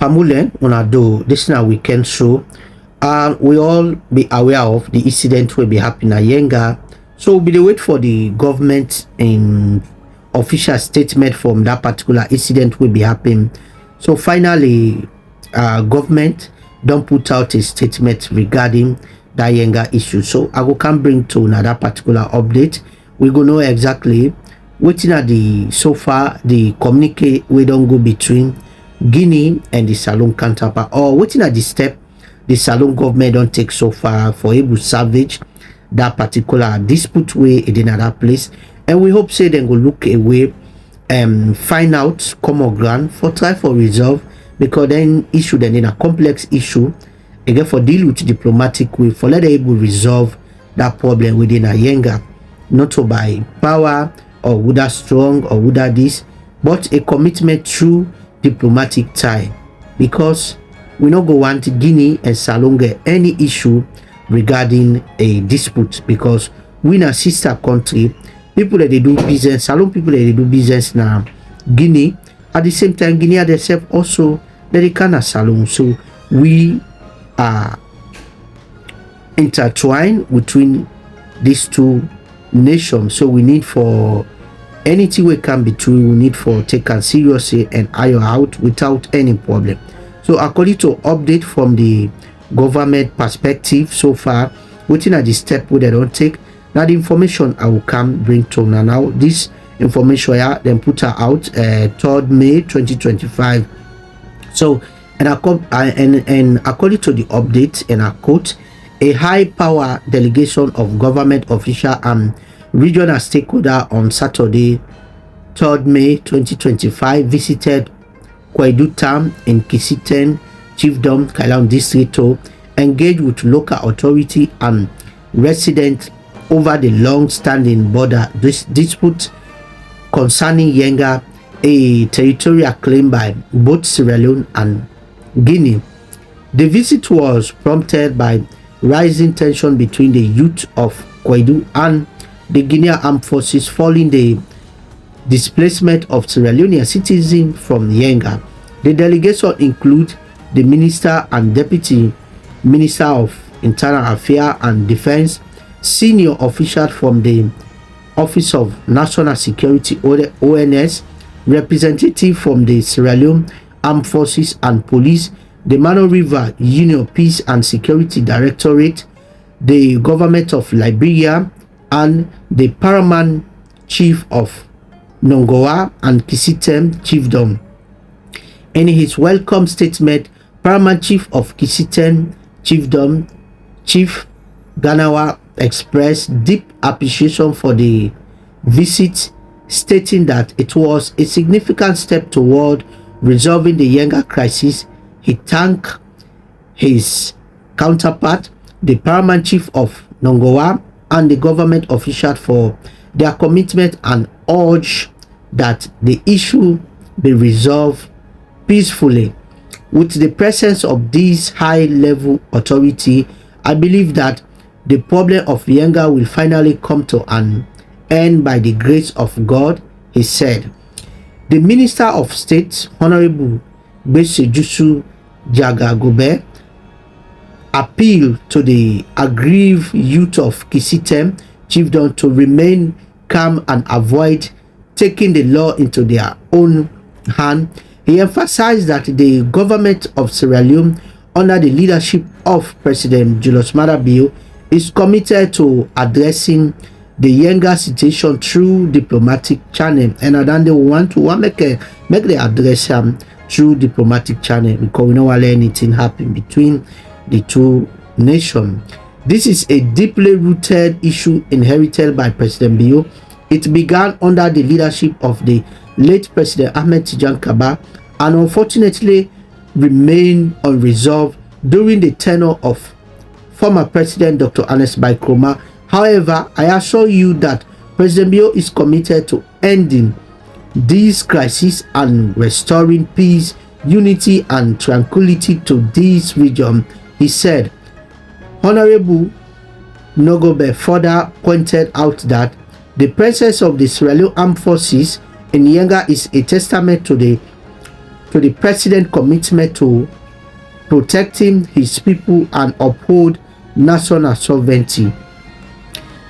Pamulen, una do this na weekend show, and we all be aware of the incident will be happening at Yenga. So we dey wait for the government in official statement from that particular incident will be happening. So finally, government don't put out a statement regarding that Yenga issue. So I can bring to another particular update. We go know exactly waiting at the so far the communicate we don't go between Guinea and the Salon counterpart, or waiting at the step the Salon government don't take so far for able to salvage that particular dispute way in another place. And we hope say then go look away and find out common ground for try for resolve, because then issue then in a complex issue again for deal with diplomatic way for let able resolve that problem within a Yenga, not to by power or would that strong or would that this, but a commitment through diplomatic tie, because we not go want Guinea and Salon get any issue regarding a dispute, because we na sister country, people that they do business, Salon people that they do business now Guinea, at the same time Guinea themselves also that they can Salon. So we are intertwined between these two nations. So we need for anything we can be true, we need for take it seriously and iron out without any problem. So according to update from the government perspective so far, waiting at the step where they don't take, now the information I will come bring to now. This information yeah, then put her out 3rd May 2025. So and according to the update, and I quote, a high power delegation of government official and regional stakeholder on Saturday 3rd May 2025 visited Kwaidu Town in Kisiten Chiefdom, Kailan District to engage with local authority and residents over the long-standing border dispute concerning Yenga, a territorial claim by both Sierra Leone and Guinea. The visit was prompted by rising tension between the youth of Kwaidu and the Guinean Armed Forces following the displacement of Sierra Leonean citizens from Yenga. The delegation include the Minister and Deputy Minister of Internal Affairs and Defense, senior officials from the Office of National Security ONS, representative from the Sierra Leone Armed Forces and Police, the Mano River Union Peace and Security Directorate, the Government of Liberia, and the Paramount Chief of Nongoa and Kisitem Chiefdom. In his welcome statement, Paramount Chief of Kisitem Chiefdom, Chief Ganawa, expressed deep appreciation for the visit, stating that it was a significant step toward resolving the Yenga crisis. He thanked his counterpart, the Paramount Chief of Nongoa, and the government officials for their commitment and urged that the issue be resolved peacefully. With the presence of these high-level authority, I believe that the problem of Yenga will finally come to an end by the grace of God, he said. The Minister of State, Honorable Besejusu Jagagobe, appealed to the aggrieved youth of Kisitem Chiefdom to remain calm and avoid taking the law into their own hand. He emphasized that the government of Sierra Leone, under the leadership of President Julius Maada Bio, is committed to addressing the Yenga situation through diplomatic channel, and then they want to make the address through diplomatic channel, because we don't want anything happen between the two nations. This is a deeply rooted issue inherited by President Bio. It began under the leadership of the late President Ahmed Tijan Kaba and unfortunately remained unresolved during the tenure of former President Dr. Ernest Bai Koroma. However, I assure you that President Bio is committed to ending this crisis and restoring peace, unity, and tranquility to this region, he said. Honorable Nogobe further pointed out that the presence of the Sierra Leone Armed Forces in Yenga is a testament to to the president's commitment to protecting his people and uphold national sovereignty.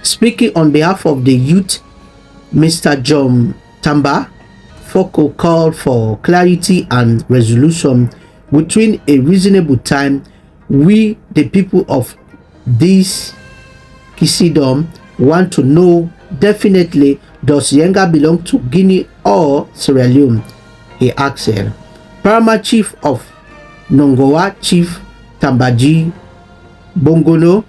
Speaking on behalf of the youth, Mr. John Tamba Foko called for clarity and resolution within a reasonable time. We, the people of this Kisidom, want to know definitely, does Yenga belong to Guinea or Sierra Leone? He asked. Paramount Chief of Nongoa, Chief Tambaji Bongono,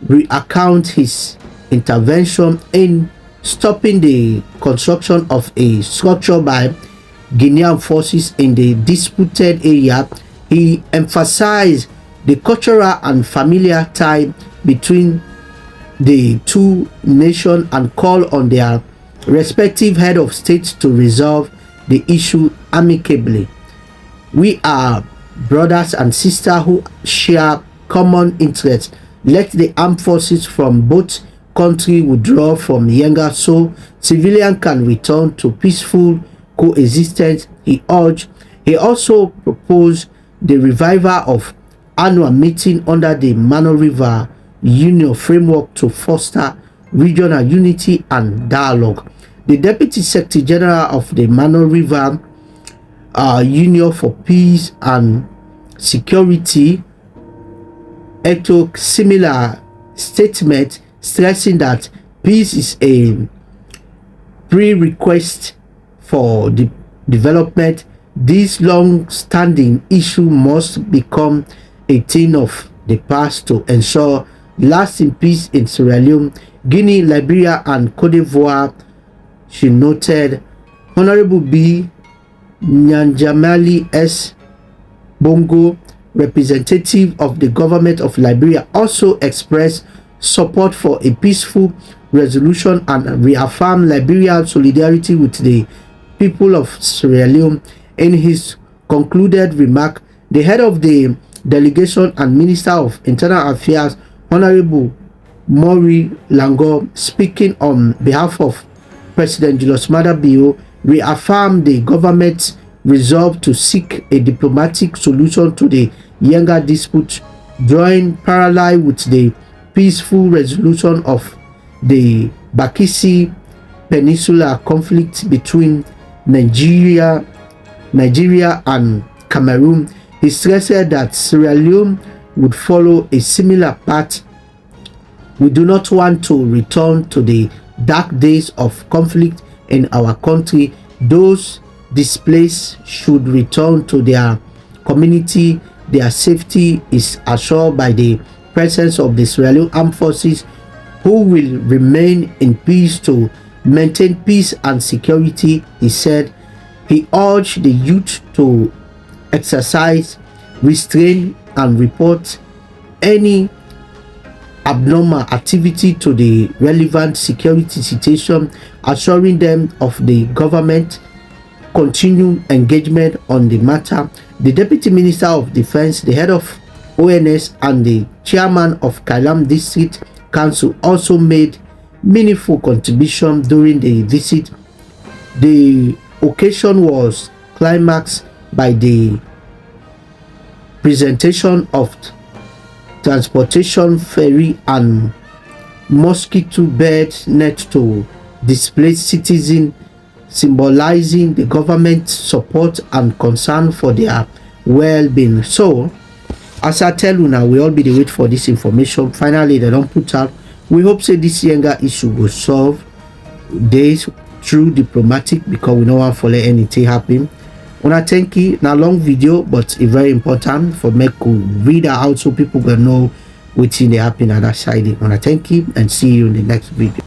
recount his intervention in stopping the construction of a structure by Guinean forces in the disputed area. He emphasized the cultural and familiar tie between the two nations and called on their respective head of states to resolve the issue amicably. We are brothers and sisters who share common interests. Let the armed forces from both countries withdraw from Yenga so civilians can return to peaceful coexistence, he urged. He also proposed the revival of annual meeting under the Mano River Union framework to foster regional unity and dialogue. The Deputy Secretary General of the Mano River Union for Peace and Security echoed similar statement, stressing that peace is a prerequisite for the development. This long-standing issue must become a thing of the past to ensure lasting peace in Sierra Leone, Guinea, Liberia, and Cote d'Ivoire, she noted. Honorable B. Nyanjamali S. Bongo, representative of the government of Liberia, also expressed support for a peaceful resolution and reaffirmed Liberia's solidarity with the people of Sierra Leone. In his concluded remark, the head of the delegation and Minister of Internal Affairs, Honorable Mori Lango, speaking on behalf of President Julius Maada Bio, reaffirmed the government's resolve to seek a diplomatic solution to the Yenga dispute, drawing parallel with the peaceful resolution of the Bakissi Peninsula conflict between Nigeria and Cameroon. He stressed that Sierra Leone would follow a similar path. We do not want to return to the dark days of conflict in our country. Those displaced should return to their community. Their safety is assured by the presence of the Sierra Leone armed forces, who will remain in peace to maintain peace and security, he said. He urged the youth to exercise restraint and report any abnormal activity to the relevant security situation, assuring them of the government continued engagement on the matter. The Deputy Minister of Defense, the head of ONS, and the chairman of Kailam District Council also made meaningful contribution during the visit. The occasion was climaxed by the presentation of transportation ferry and mosquito bed net to displaced citizens, symbolizing the government's support and concern for their well-being. So, as I tell you now, we all be the wait for this information. Finally, they don't put out. We hope say this Yenga issue will solve days through diplomatic, because we don't want to let anything happen. Una thank you. Now long video, but it's very important for me to read out so people can know what's in the happen on that side. Una thank you and see you in the next video.